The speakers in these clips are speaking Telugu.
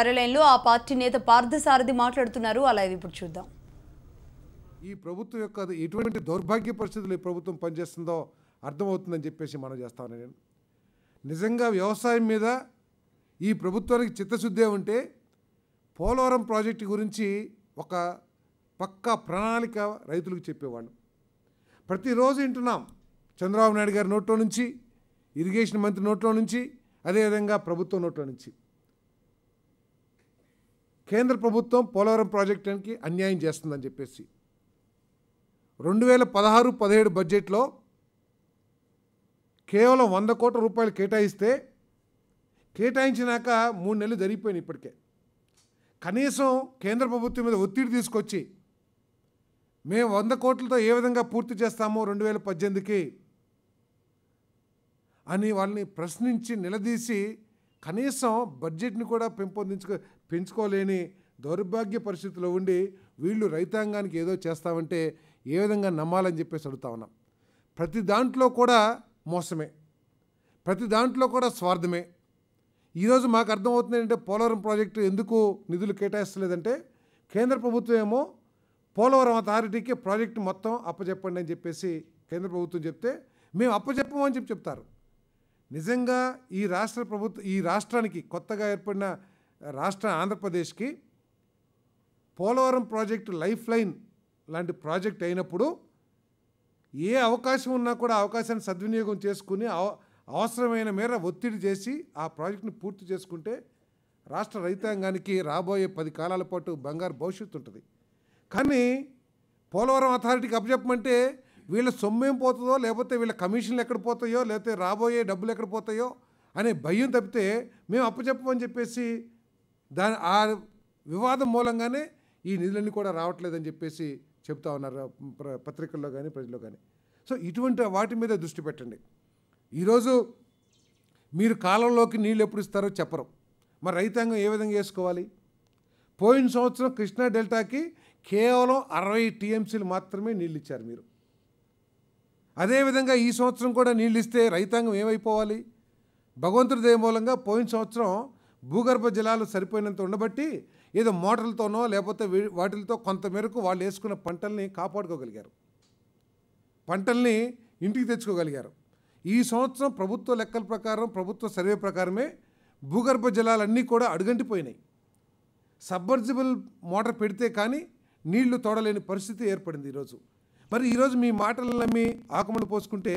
కార్యాలయంలో ఆ పార్టీ నేత పార్థసారథి మాట్లాడుతున్నారు. అలా ఇప్పుడు చూద్దాం. ఈ ప్రభుత్వం యొక్క ఎటువంటి దౌర్భాగ్య పరిస్థితులు ఈ ప్రభుత్వం పనిచేస్తుందో అర్థమవుతుందని చెప్పేసి మనం చేస్తాను. నేను నిజంగా వ్యవసాయం మీద ఈ ప్రభుత్వానికి చిత్తశుద్ధే ఉంటే పోలవరం ప్రాజెక్టు గురించి ఒక పక్కా ప్రణాళిక రైతులకు చెప్పేవాళ్ళు. ప్రతిరోజు వింటున్నాం చంద్రబాబు నాయుడు గారి నోట్లో నుంచి, ఇరిగేషన్ మంత్రి నోట్లో నుంచి, అదేవిధంగా ప్రభుత్వం నోట్లో నుంచి కేంద్ర ప్రభుత్వం పోలవరం ప్రాజెక్టుకి అన్యాయం చేస్తుందని చెప్పేసి 2016-17 బడ్జెట్లో కేవలం 100 కోట్ల రూపాయలు కేటాయించినాక 3 నెలలు జరిగిపోయినాయి. ఇప్పటికే కనీసం కేంద్ర ప్రభుత్వం మీద ఒత్తిడి తీసుకొచ్చి మేము 100 కోట్లతో ఏ విధంగా పూర్తి చేస్తామో 2018కి అని వాళ్ళని ప్రశ్నించి నిలదీసి కనీసం బడ్జెట్ని కూడా పెంచుకోలేని దౌర్భాగ్య పరిస్థితిలో ఉండి వీళ్ళు రైతాంగానికి ఏదో చేస్తామంటే ఏ విధంగా నమ్మాలని చెప్పేసి అడుగుతా ఉన్నాం. ప్రతి దాంట్లో కూడా మోసమే, ప్రతి దాంట్లో కూడా స్వార్థమే. ఈరోజు మాకు అర్థమవుతుంది ఏంటంటే పోలవరం ప్రాజెక్టు ఎందుకు నిధులు కేటాయిస్తలేదంటే కేంద్ర ప్రభుత్వం ఏమో పోలవరం అథారిటీకి ప్రాజెక్టు మొత్తం అప్పచెప్పండి అని చెప్పేసి కేంద్ర ప్రభుత్వం చెప్తే మేము అప్పచెప్పమని చెప్తారు. నిజంగా ఈ రాష్ట్రానికి కొత్తగా ఏర్పడిన రాష్ట్ర ఆంధ్రప్రదేశ్కి పోలవరం ప్రాజెక్టు లైఫ్ లైన్ లాంటి ప్రాజెక్ట్ అయినప్పుడు ఏ అవకాశం ఉన్నా కూడా అవకాశాన్ని సద్వినియోగం చేసుకుని అవసరమైన మేర ఒత్తిడి చేసి ఆ ప్రాజెక్టుని పూర్తి చేసుకుంటే రాష్ట్ర రైతాంగానికి రాబోయే 10 కాలాల పాటు బంగారు భవిష్యత్తు ఉంటుంది. కానీ పోలవరం అథారిటీకి అప్పచెప్పమంటే వీళ్ళ సొమ్మేం పోతుందో, లేకపోతే వీళ్ళ కమిషన్లు ఎక్కడ పోతాయో, లేకపోతే రాబోయే డబ్బులు ఎక్కడ పోతాయో అనే భయం తప్పితే మేము అప్పచెప్పమని చెప్పేసి ఆ వివాదం మూలంగానే ఈ నిధులన్నీ కూడా రావట్లేదని చెప్పేసి చెప్తా ఉన్నారు పత్రికల్లో కానీ ప్రజల్లో కానీ. సో ఇటువంటి వాటి మీద దృష్టి పెట్టండి. ఈరోజు మీరు కాలంలోకి నీళ్ళు ఎప్పుడు ఇస్తారో చెప్పరు, మరి రైతాంగం ఏ విధంగా వేసుకోవాలి? పోయిన సంవత్సరం కృష్ణా డెల్టాకి కేవలం 60 టీఎంసీలు మాత్రమే నీళ్ళు ఇచ్చారు మీరు. అదేవిధంగా ఈ సంవత్సరం కూడా నీళ్ళు ఇస్తే రైతాంగం ఏమైపోవాలి? భగవంతుడి దయ మూలంగా పోయిన సంవత్సరం భూగర్భ జలాలు సరిపోయినంత ఉండబట్టి ఏదో మోటార్లతోనో లేకపోతే వాటితో కొంత మేరకు వాళ్ళు వేసుకున్న పంటల్ని కాపాడుకోగలిగారు, పంటల్ని ఇంటికి తెచ్చుకోగలిగారు. ఈ సంవత్సరం ప్రభుత్వ లెక్కల ప్రకారం, ప్రభుత్వ సర్వే ప్రకారమే భూగర్భ జలాలన్నీ కూడా అడుగంటిపోయినాయి. సబ్మర్జిబుల్ మోటార్ పెడితే కానీ నీళ్లు తోడలేని పరిస్థితి ఏర్పడింది ఈరోజు. మరి ఈరోజు మీ మాటలను నమ్మి ఆకుమలు పోసుకుంటే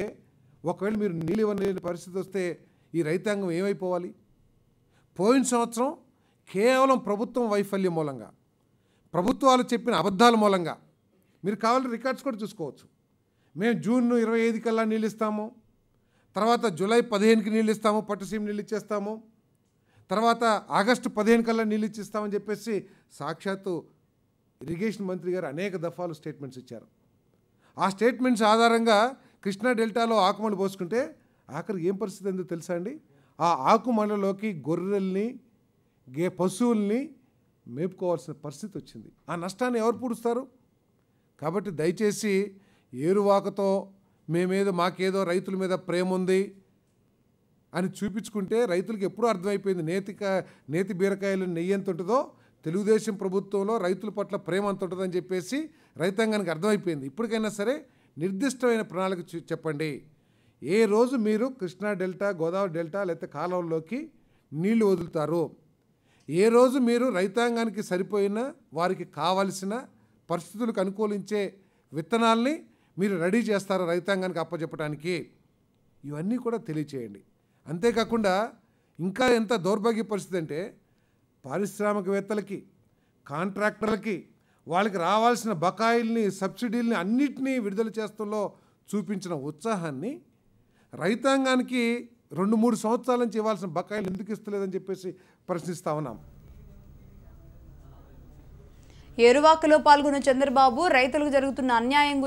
ఒకవేళ మీరు నీళ్ళు ఇవ్వలేని పరిస్థితి వస్తే ఈ రైతాంగం ఏమైపోవాలి? పోయిన సంవత్సరం కేవలం ప్రభుత్వం వైఫల్యం మూలంగా, ప్రభుత్వాలు చెప్పిన అబద్ధాల మూలంగా, మీరు కావాలంటే రికార్డ్స్ కూడా చూసుకోవచ్చు, మేము జూన్ 25 కల్లా నీళ్ళు ఇస్తాము, తర్వాత జూలై 15కి నీళ్ళు ఇస్తాము, పట్టుసీమ నీళ్ళు ఇచ్చేస్తాము, తర్వాత ఆగస్టు 15 కల్లా నీళ్ళు ఇచ్చిస్తామని చెప్పేసి సాక్షాత్తు ఇరిగేషన్ మంత్రి గారు అనేక దఫాలు స్టేట్మెంట్స్ ఇచ్చారు. ఆ స్టేట్మెంట్స్ ఆధారంగా కృష్ణా డెల్టాలో ఆకుమళ్ళు పోసుకుంటే ఆఖరికి ఏం పరిస్థితి ఎందుకు తెలుసా అండి? ఆ ఆకుమళ్ళలోకి గొర్రెల్ని పశువుల్ని మేపుకోవాల్సిన పరిస్థితి వచ్చింది. ఆ నష్టాన్ని ఎవరు పూడుస్తారు? కాబట్టి దయచేసి ఏరువాకతో మాకేదో రైతుల మీద ప్రేమ ఉంది అని చూపించుకుంటే రైతులకు ఎప్పుడూ అర్థమైపోయింది నేతి బీరకాయలు నెయ్యి ఎంత ఉంటుందో తెలుగుదేశం ప్రభుత్వంలో రైతుల పట్ల ప్రేమ అంత ఉంటుందని చెప్పేసి రైతాంగానికి అర్థమైపోయింది. ఇప్పటికైనా సరే నిర్దిష్టమైన ప్రణాళిక చెప్పండి. ఏ రోజు మీరు కృష్ణా డెల్టా, గోదావరి డెల్టా లేకపోతే కాలువల్లోకి నీళ్లు వదులుతారు? ఏ రోజు మీరు రైతాంగానికి సరిపోయిన వారికి కావలసిన పరిస్థితులకు అనుకూలించే విత్తనాల్ని మీరు రెడీ చేస్తారో రైతాంగానికి అప్పచెప్పడానికి? ఇవన్నీ కూడా తెలియచేయండి. అంతేకాకుండా ఇంకా ఎంత దౌర్భాగ్య పరిస్థితి అంటే పారిశ్రామికవేత్తలకి, కాంట్రాక్టర్లకి వాళ్ళకి రావాల్సిన బకాయిల్ని, సబ్సిడీల్ని అన్నిటినీ విడుదల చేస్తల్లో చూపించిన ఉత్సాహాన్ని రైతాంగానికి 2-3 సంవత్సరాల నుంచి ఇవ్వాల్సిన బకాయిలు ఎందుకు ఇస్తలేదని చెప్పేసి ప్రశ్నిస్తా ఉన్నాం. ఏరువాకలో పాల్గొన్న చంద్రబాబు రైతులకు జరుగుతున్న అన్యాయం